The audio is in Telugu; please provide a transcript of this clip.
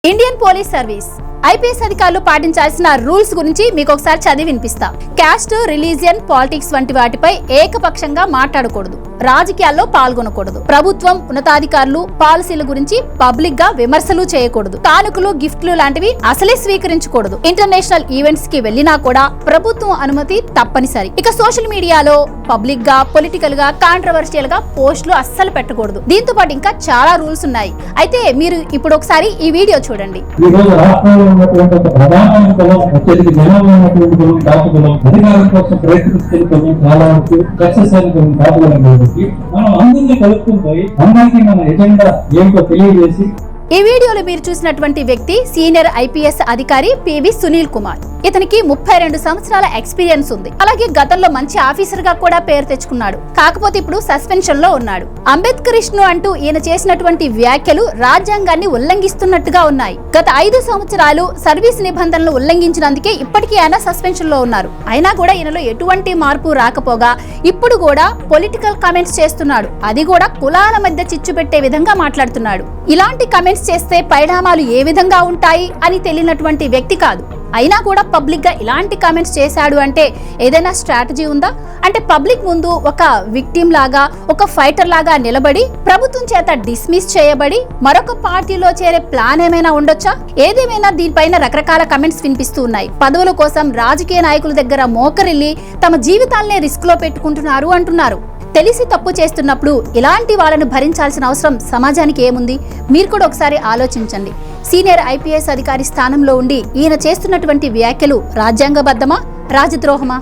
ఇండియన్ పోలీస్ సర్వీస్ ఐపీఎస్ అధికారులు పాటించాల్సిన రూల్స్ గురించి మీకు ఒకసారి చదివి వినిపిస్తా. క్యాస్ట్, రిలీజియన్, పాలిటిక్స్ వంటి వాటిపై ఏకపక్షంగా మాట్లాడకూడదు. రాజకీయాల్లో పాల్గొనకూడదు. ప్రభుత్వం, ఉన్నతాధికారులు పాలసీల గురించి పబ్లిక్ గా విమర్శలు చేయకూడదు. కానుకలు, గిఫ్ట్లు లాంటివి అసలే స్వీకరించకూడదు. ఇంటర్నేషనల్ ఈవెంట్స్ కి వెళ్లినా కూడా ప్రభుత్వం అనుమతి తప్పనిసరి. ఇక సోషల్ మీడియాలో పబ్లిక్ గా, పొలిటికల్ గా, కాంట్రవర్షియల్ గా పోస్టులు అస్సలు పెట్టకూడదు. దీంతో పాటు ఇంకా చాలా రూల్స్ ఉన్నాయి. అయితే మీరు ఇప్పుడు ఒకసారి ఈ వీడియో చూడండి. ఉన్నటువంటి ఒక ప్రధానమైన కులం అత్యధిక జనాభా ఉన్నటువంటి కులం కాపు కులం అధికారం కోసం ప్రయత్నిస్తున్న కులం చాలా వరకు సక్సెస్ అయిన కులం కాపు కులం కాబట్టి మనం అందరినీ కలుపుకుని పోయి అందరికీ మన ఎజెండా ఏమిటో తెలియజేసి. ఈ వీడియోలో మీరు చూసినటువంటి వ్యక్తి సీనియర్ ఐపీఎస్ అధికారి పివి సునీల్ కుమార్. ఇతనికి 32 సంవత్సరాల ఎక్స్పీరియన్స్ ఉంది. అలాగే గతంలో మంచి ఆఫీసర్ గా కూడా పేరు తెచ్చుకున్నాడు. కాకపోతే ఇప్పుడు సస్పెన్షన్ లో ఉన్నాడు. అంబేద్కరిస్ట్ను అంటూ ఈయన చేసినటువంటి వ్యాఖ్యలు రాజ్యాంగాన్ని ఉల్లంఘిస్తున్నట్టుగా ఉన్నాయి. గత 5 సంవత్సరాలు సర్వీస్ నిబంధనలు ఉల్లంఘించినందుకే ఇప్పటికీ ఆయన సస్పెన్షన్ లో ఉన్నారు. అయినా కూడా ఈయనలో ఎటువంటి మార్పు రాకపోగా ఇప్పుడు కూడా పొలిటికల్ కామెంట్స్ చేస్తున్నాడు. అది కూడా కులాల మధ్య చిచ్చు పెట్టే విధంగా మాట్లాడుతున్నాడు. ఇలాంటి కామెంట్స్ చేస్తే పరిణామాలు ఏ విధంగా ఉంటాయి అని తెలియనటువంటి వ్యక్తి కాదు. అయినా కూడా పబ్లిక్ గా ఇలాంటి కామెంట్స్ చేశాడు అంటే ఏదైనా స్ట్రాటజీ ఉందా? అంటే పబ్లిక్ ముందు ఒక విక్టిమ్ లాగా, ఒక ఫైటర్ లాగా నిలబడి ప్రభుత్వం చేత డిస్మిస్ చేయబడి మరొక పార్టీలో చేరే ప్లాన్ ఏమైనా ఉండొచ్చా? ఏదేమైనా దీనిపైన రకరకాల కమెంట్స్ వినిపిస్తూ ఉన్నాయి. పదవుల కోసం రాజకీయ నాయకుల దగ్గర మోకరిల్లి తమ జీవితాలనే రిస్క్ లో పెట్టుకుంటున్నారు అంటున్నారు. తెలిసి తప్పు చేస్తున్నప్పుడు ఇలాంటి వాళ్ళను భరించాల్సిన అవసరం సమాజానికి ఏముంది? మీరు కూడా ఒకసారి ఆలోచించండి. సీనియర్ ఐపీఎస్ అధికారి స్థానంలో ఉండి ఈయన చేస్తున్నటువంటి వ్యాఖ్యలు రాజ్యాంగబద్ధమా, రాజద్రోహమా?